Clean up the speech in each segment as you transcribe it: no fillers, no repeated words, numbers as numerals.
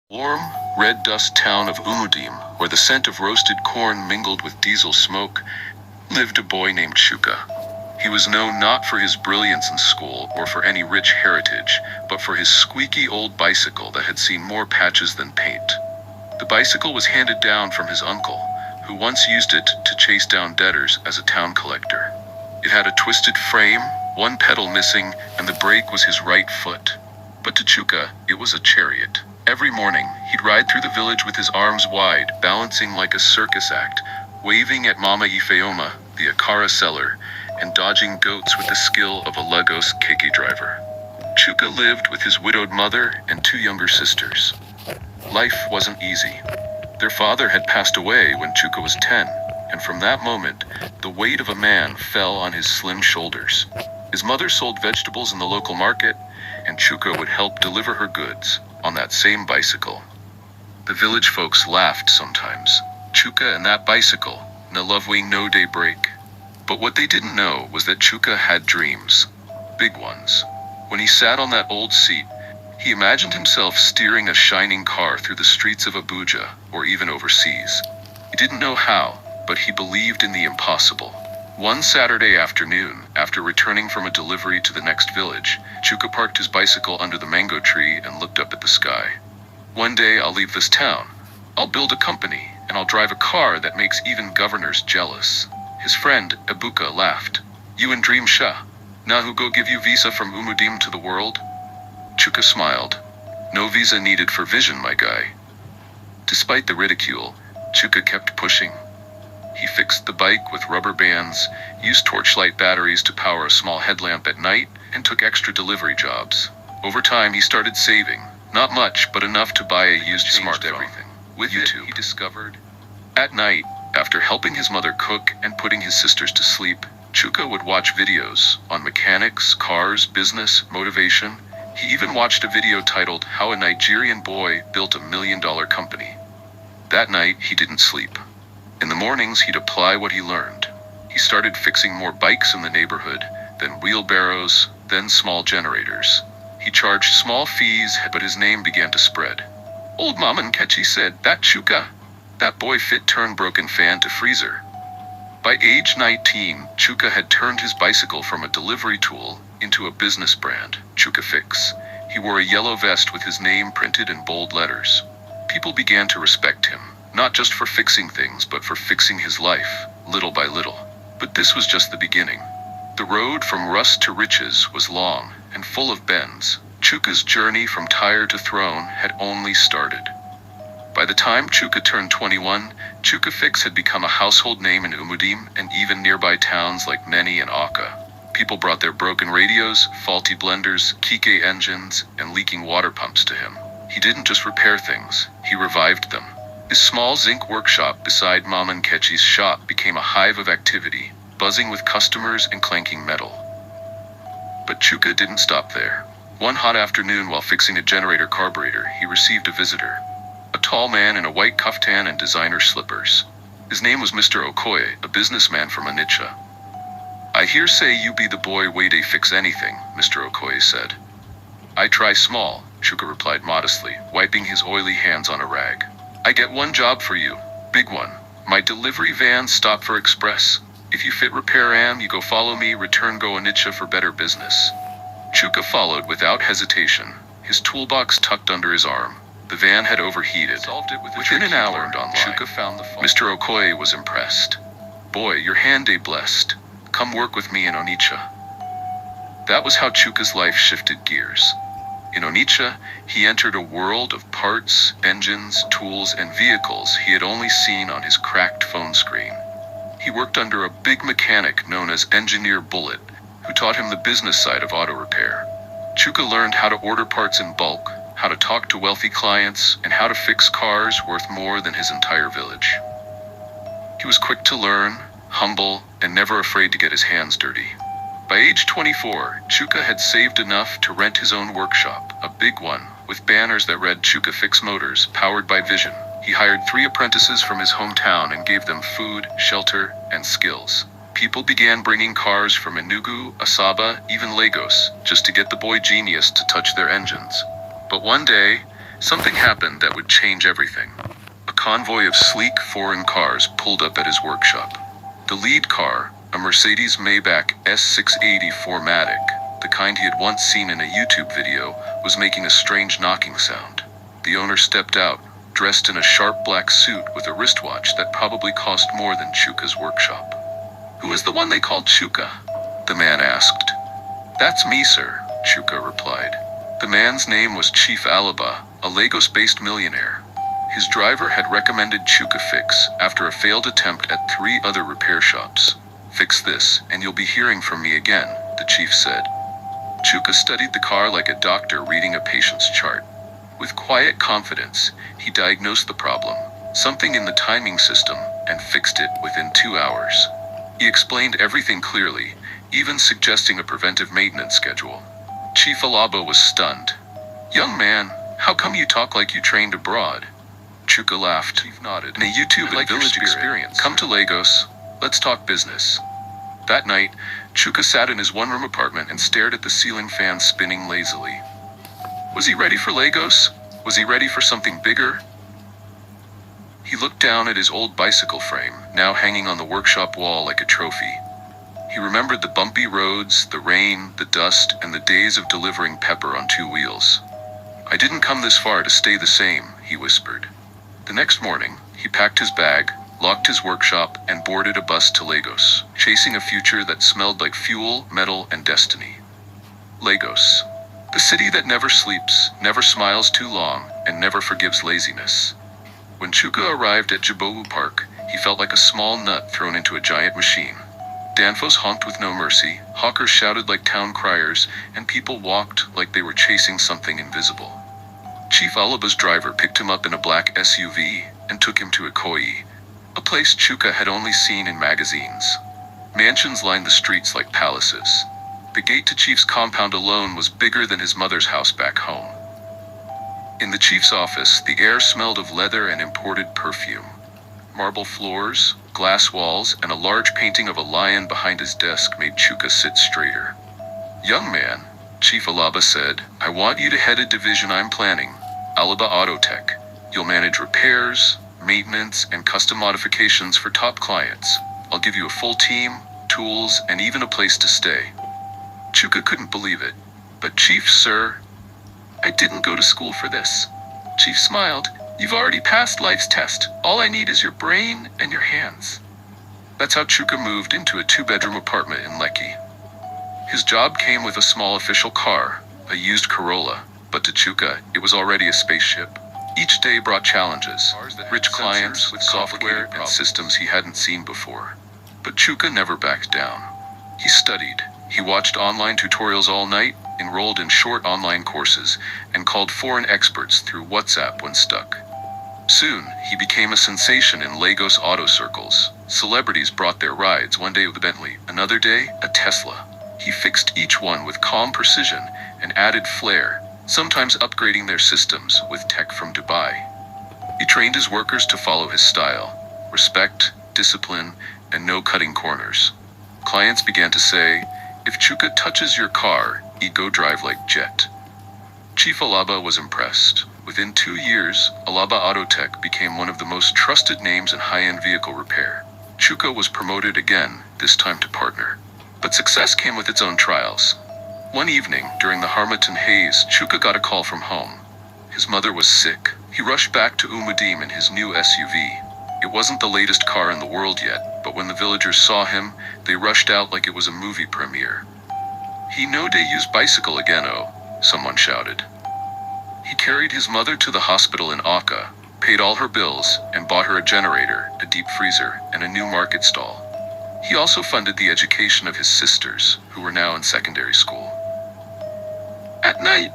Warm, red dust town of Umudim, where the scent of roasted corn mingled with diesel smoke, lived a boy named Chuka. He was known not for his brilliance in school or for any rich heritage, but for his squeaky old bicycle that had seen more patches than paint. The bicycle was handed down from his uncle, who once used it to chase down debtors as a town collector. It had a twisted frame, one pedal missing, and the brake was his right foot. But to Chuka, it was a chariot. Every morning, he'd ride through the village with his arms wide, balancing like a circus act, waving at Mama Ifeoma, the Akara seller, and dodging goats with the skill of a Lagos keke driver. Chuka lived with his widowed mother and two younger sisters. Life wasn't easy. Their father had passed away when Chuka was 10, and from that moment, the weight of a man fell on his slim shoulders. His mother sold vegetables in the local market, and Chuka would help deliver her goods on that same bicycle. The village folks laughed sometimes. Chuka and that bicycle, na lovewing no day break. But what they didn't know was that Chuka had dreams. Big ones. When he sat on that old seat, he imagined himself steering a shining car through the streets of Abuja or even overseas. He didn't know how, but he believed in the impossible. One Saturday afternoon, after returning from a delivery to the next village, Chuka parked his bicycle under the mango tree and looked up at the sky. One day I'll leave this town. I'll build a company, and I'll drive a car that makes even governors jealous. His friend, Ebuka, laughed. You and Dream Sha. Now who go give you visa from Umudim to the world? Chuka smiled. No visa needed for vision, my guy. Despite the ridicule, Chuka kept pushing. He fixed the bike with rubber bands, used torchlight batteries to power a small headlamp at night, and took extra delivery jobs. Over time, he started saving. Not much, but enough to buy a used smartphone. Everything. With YouTube, he discovered. At night, after helping his mother cook and putting his sisters to sleep, Chuka would watch videos on mechanics, cars, business, motivation. He even watched a video titled How a Nigerian Boy Built a $1 Million Company. That night, he didn't sleep. In the mornings, he'd apply what he learned. He started fixing more bikes in the neighborhood, then wheelbarrows, then small generators. He charged small fees, but his name began to spread. Old Mama Nkechi said, that Chuka, that boy fit turn broken fan to freezer. By age 19, Chuka had turned his bicycle from a delivery tool into a business brand, Chuka Fix. He wore a yellow vest with his name printed in bold letters. People began to respect him. Not just for fixing things, but for fixing his life, little by little. But this was just the beginning. The road from rust to riches was long and full of bends. Chuka's journey from tyre to throne had only started. By the time Chuka turned 21, Chuka Fix had become a household name in Umudim and even nearby towns like Neni and Aka. People brought their broken radios, faulty blenders, kike engines, and leaking water pumps to him. He didn't just repair things, he revived them. His small zinc workshop beside Mama Nkechi's shop became a hive of activity, buzzing with customers and clanking metal. But Chuka didn't stop there. One hot afternoon while fixing a generator carburetor, he received a visitor. A tall man in a white kaftan and designer slippers. His name was Mr. Okoye, a businessman from Onitsha. I hear say you be the boy way they fix anything, Mr. Okoye said. I try small, Chuka replied modestly, wiping his oily hands on a rag. I get one job for you, big one. My delivery van stop for express. If you fit repair you go follow me, return go Onitsha for better business. Chuka followed without hesitation, his toolbox tucked under his arm. The van had overheated. Within an hour, Chuka found the fault. Mr. Okoye was impressed. Boy, your hand day blessed. Come work with me in Onitsha. That was how Chuka's life shifted gears. In Onitsha, he entered a world of parts, engines, tools, and vehicles he had only seen on his cracked phone screen. He worked under a big mechanic known as Engineer Bullet, who taught him the business side of auto repair. Chuka learned how to order parts in bulk, how to talk to wealthy clients, and how to fix cars worth more than his entire village. He was quick to learn, humble, and never afraid to get his hands dirty. By age 24, Chuka had saved enough to rent his own workshop, a big one, with banners that read Chuka Fix Motors, powered by Vision. He hired 3 apprentices from his hometown and gave them food, shelter, and skills. People began bringing cars from Enugu, Asaba, even Lagos, just to get the boy genius to touch their engines. But one day, Something happened that would change everything. A convoy of sleek foreign cars pulled up at his workshop. The lead car, a Mercedes Maybach S680 4MATIC, the kind he had once seen in a YouTube video, was making a strange knocking sound. The owner stepped out, dressed in a sharp black suit with a wristwatch that probably cost more than Chuka's workshop. "Who is the one they called Chuka?" the man asked. "That's me, sir," Chuka replied. The man's name was Chief Alaba, a Lagos-based millionaire. His driver had recommended Chuka fix after a failed attempt at 3 other repair shops. "Fix this, and you'll be hearing from me again," the chief said. Chuka studied the car like a doctor reading a patient's chart. With quiet confidence, he diagnosed the problem, something in the timing system, and fixed it within 2 hours. He explained everything clearly, even suggesting a preventive maintenance schedule. Chief Alaba was stunned. "Young man, how come you talk like you trained abroad?" Chuka laughed. Chief nodded. "In a YouTube and village experience. Come to Lagos. Let's talk business." That night, Chuka sat in his one-room apartment and stared at the ceiling fan spinning lazily. Was he ready for Lagos? Was he ready for something bigger? He looked down at his old bicycle frame, now hanging on the workshop wall like a trophy. He remembered the bumpy roads, the rain, the dust, and the days of delivering pepper on 2 wheels. "I didn't come this far to stay the same," he whispered. The next morning, he packed his bag, locked his workshop, and boarded a bus to Lagos, chasing a future that smelled like fuel, metal, and destiny. Lagos. The city that never sleeps, never smiles too long, and never forgives laziness. When Chuka arrived at Djibouti Park, he felt like a small nut thrown into a giant machine. Danfos honked with no mercy, hawkers shouted like town criers, and people walked like they were chasing something invisible. Chief Alaba's driver picked him up in a black SUV and took him to Ikoyi, a place Chuka had only seen in magazines. Mansions lined the streets like palaces. The gate to Chief's compound alone was bigger than his mother's house back home. In the chief's office, the air smelled of leather and imported perfume. Marble floors, glass walls, and a large painting of a lion behind his desk made Chuka sit straighter. "Young man," Chief Alaba said, "I want you to head a division I'm planning, Alaba Auto Tech. You'll manage repairs, maintenance, and custom modifications for top clients. I'll give you a full team, tools, and even a place to stay." Chuka couldn't believe it. "But Chief, sir, I didn't go to school for this." Chief smiled. "You've already passed life's test. All I need is your brain and your hands." That's how Chuka moved into a 2-bedroom apartment in Lekki. His job came with a small official car, a used Corolla, but to Chuka, it was already a spaceship. Each day brought challenges, rich clients with software and systems he hadn't seen before. But Chuka never backed down. He studied. He watched online tutorials all night, enrolled in short online courses, and called foreign experts through WhatsApp when stuck. Soon, he became a sensation in Lagos auto circles. Celebrities brought their rides, one day with a Bentley, another day, a Tesla. He fixed each one with calm precision and added flair, sometimes upgrading their systems with tech from Dubai. He trained his workers to follow his style: respect, discipline, and no cutting corners. Clients began to say, "If Chuka touches your car, he'd go drive like jet." Chief Alaba was impressed. Within 2 years, Alaba Auto Tech became one of the most trusted names in high-end vehicle repair. Chuka was promoted again, this time to partner. But success came with its own trials. One evening, during the Harmattan haze, Chuka got a call from home. His mother was sick. He rushed back to Umudim in his new SUV. It wasn't the latest car in the world yet, but when the villagers saw him, they rushed out like it was a movie premiere. "He no day use bicycle again, oh," someone shouted. He carried his mother to the hospital in Akka, paid all her bills, and bought her a generator, a deep freezer, and a new market stall. He also funded the education of his sisters, who were now in secondary school. At night,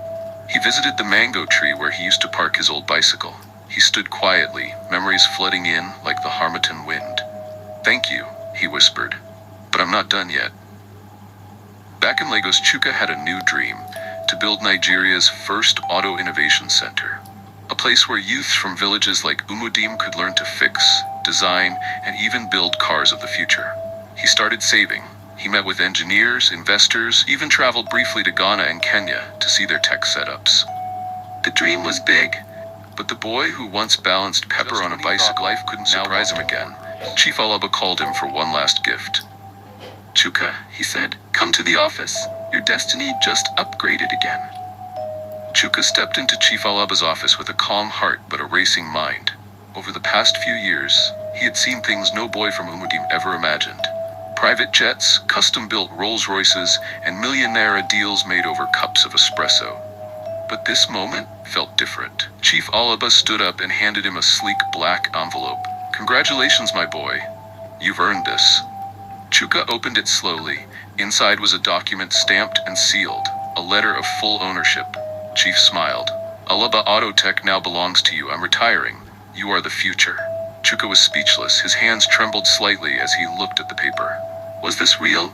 he visited the mango tree where he used to park his old bicycle. He stood quietly, memories flooding in like the Harmattan wind. "Thank you," he whispered, "but I'm not done yet." Back in Lagos, Chuka had a new dream: to build Nigeria's first auto innovation center. A place where youths from villages like Umudim could learn to fix, design, and even build cars of the future. He started saving. He met with engineers, investors, even traveled briefly to Ghana and Kenya to see their tech setups. "The dream was big, But the boy who once balanced Pepper on a bicycle life couldn't surprise him again. Chief Alaba called him for one last gift. "Chuka," he said, "come to the office. Your destiny just upgraded again." Chuka stepped into Chief Alaba's office with a calm heart but a racing mind. Over the past few years, he had seen things no boy from Umudim ever imagined. Private jets, custom-built Rolls-Royces, and millionaire deals made over cups of espresso. But this moment felt different. Chief Alaba stood up and handed him a sleek black envelope. "Congratulations, my boy. You've earned this." Chuka opened it slowly. Inside was a document stamped and sealed, a letter of full ownership. Chief smiled. "Alaba Autotech now belongs to you. I'm retiring. You are the future." Chuka was speechless. His hands trembled slightly as he looked at the paper. Was this real?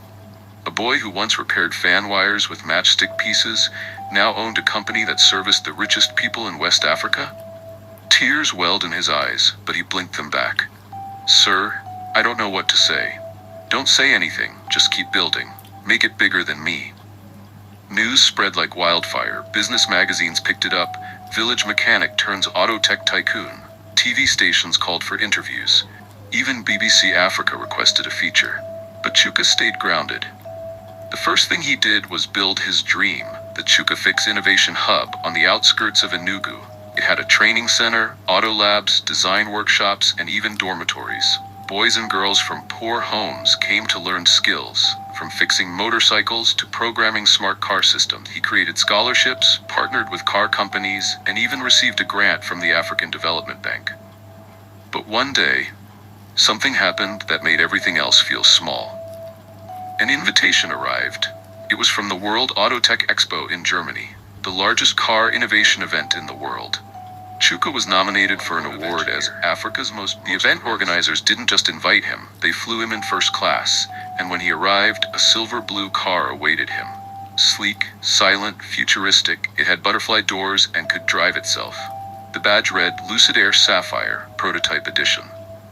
A boy who once repaired fan wires with matchstick pieces now owned a company that serviced the richest people in West Africa? Tears welled in his eyes, but he blinked them back. "Sir, I don't know what to say." "Don't say anything, just keep building. Make it bigger than me." News spread like wildfire. Business magazines picked it up. Village mechanic turns autotech tycoon. TV stations called for interviews. Even BBC Africa requested a feature. But Chuka stayed grounded. The first thing he did was build his dream, the Chuka Fix Innovation Hub on the outskirts of Enugu. It had a training center, auto labs, design workshops, and even dormitories. Boys and girls from poor homes came to learn skills. From fixing motorcycles to programming smart car systems, he created scholarships, partnered with car companies, and even received a grant from the African Development Bank. But one day, something happened that made everything else feel small. An invitation arrived. It was from the World Autotech Expo in Germany, the largest car innovation event in the world. Chuka was nominated for an award as Africa's most... The event organizers didn't just invite him, they flew him in first class, and when he arrived, a silver-blue car awaited him. Sleek, silent, futuristic, it had butterfly doors and could drive itself. The badge read Lucid Air Sapphire, Prototype Edition,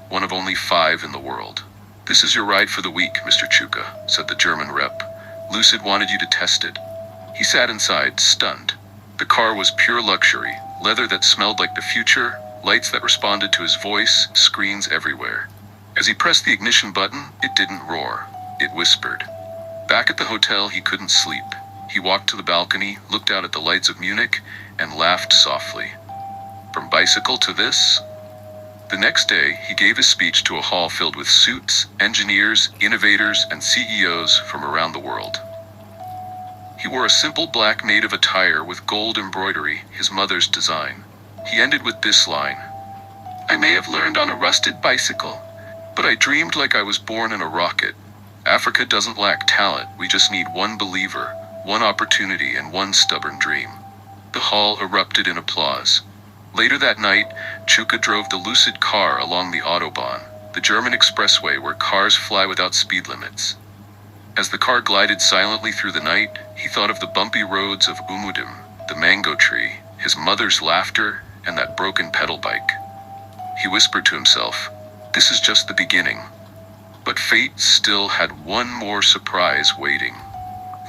one of only 5 in the world. "This is your ride for the week, Mr. Chuka," said the German rep. "Lucid wanted you to test it." He sat inside, stunned. The car was pure luxury, leather that smelled like the future, lights that responded to his voice, screens everywhere. As he pressed the ignition button, it didn't roar. It whispered. Back at the hotel, he couldn't sleep. He walked to the balcony, looked out at the lights of Munich, and laughed softly. From bicycle to this? The next day, he gave his speech to a hall filled with suits, engineers, innovators, and CEOs from around the world. He wore a simple black native attire with gold embroidery, his mother's design. He ended with this line: "I may have learned on a rusted bicycle, but I dreamed like I was born in a rocket. Africa doesn't lack talent, we just need one believer, one opportunity, and one stubborn dream." The hall erupted in applause. Later that night, Chuka drove the Lucid car along the Autobahn, the German expressway where cars fly without speed limits. As the car glided silently through the night, he thought of the bumpy roads of Umudim, the mango tree, his mother's laughter, and that broken pedal bike. He whispered to himself, "This is just the beginning." But fate still had one more surprise waiting.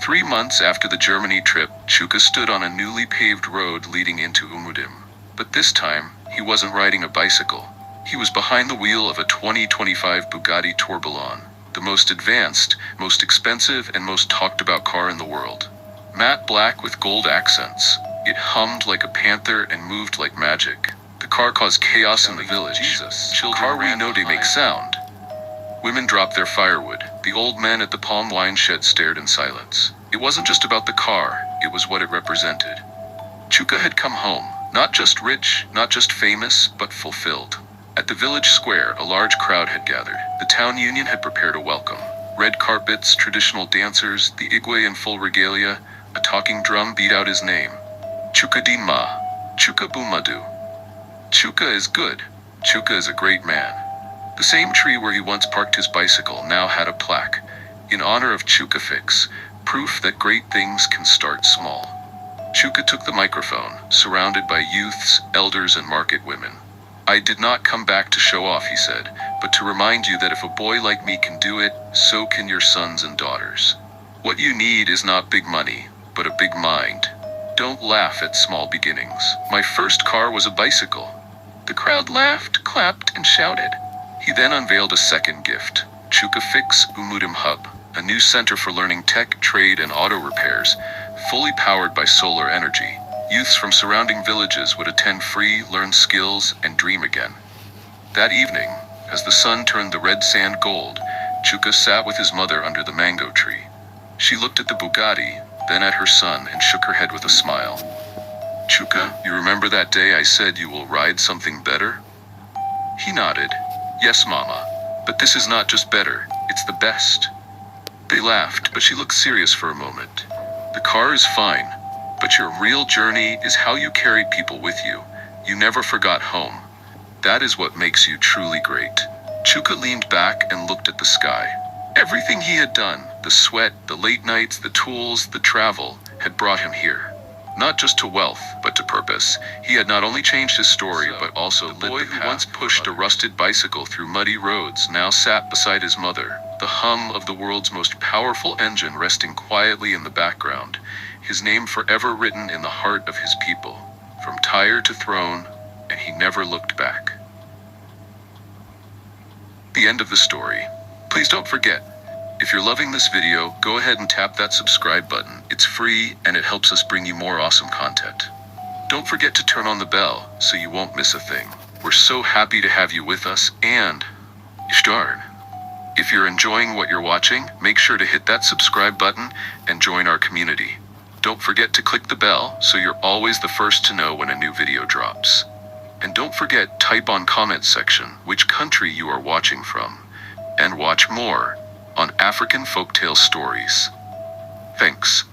3 months after the Germany trip, Chuka stood on a newly paved road leading into Umudim. But this time, he wasn't riding a bicycle. He was behind the wheel of a 2025 Bugatti Tourbillon, the most advanced, most expensive, and most talked about car in the world. Matte black with gold accents, it hummed like a panther and moved like magic. The car caused chaos in the village. Children ran no to make sound. Women dropped their firewood. The old men at the palm wine shed stared in silence. It wasn't just about the car, it was what it represented. Chuka had come home. Not just rich, not just famous, but fulfilled. At the village square, a large crowd had gathered. The town union had prepared a welcome. Red carpets, traditional dancers, the Igwe in full regalia, a talking drum beat out his name. Chuka Dinma. Chuka Bumadu. Chuka is good. Chuka is a great man. The same tree where he once parked his bicycle now had a plaque. In honor of Chuka Fix, proof that great things can start small. Chuka took the microphone, surrounded by youths, elders, and market women. "I did not come back to show off," he said, "but to remind you that if a boy like me can do it, so can your sons and daughters. What you need is not big money, but a big mind. Don't laugh at small beginnings. My first car was a bicycle. The crowd laughed, clapped, and shouted. He then unveiled a second gift, Chuka Fix Umudim Hub, a new center for learning tech, trade, and auto repairs, fully powered by solar energy. Youths from surrounding villages would attend free, learn skills, and dream again. That evening, as the sun turned the red sand gold, Chuka sat with his mother under the mango tree. She looked at the Bugatti, then at her son, and shook her head with a smile. Chuka, you remember that day I said you will ride something better? He nodded. Yes, Mama. But this is not just better, it's the best. They laughed, but she looked serious for a moment. The car is fine, but your real journey is how you carried people with you. You never forgot home. That is what makes you truly great. Chuka leaned back and looked at the sky. Everything he had done, the sweat, the late nights, the tools, the travel, had brought him here. Not just to wealth, but to purpose. He had not only changed his story, but also lit the boy who once pushed a rusted bicycle through muddy roads now sat beside his mother, the hum of the world's most powerful engine resting quietly in the background, his name forever written in the heart of his people. From tyre to throne, and he never looked back. The end of the story. Please don't forget, if you're loving this video, go ahead and tap that subscribe button. It's free and it helps us bring you more awesome content. Don't forget to turn on the bell so you won't miss a thing. We're so happy to have you with us, and Ishtarn. If you're enjoying what you're watching, make sure to hit that subscribe button and join our community. Don't forget to click the bell so you're always the first to know when a new video drops. And don't forget, type on comment section which country you are watching from. And watch more on African folktale stories. Thanks.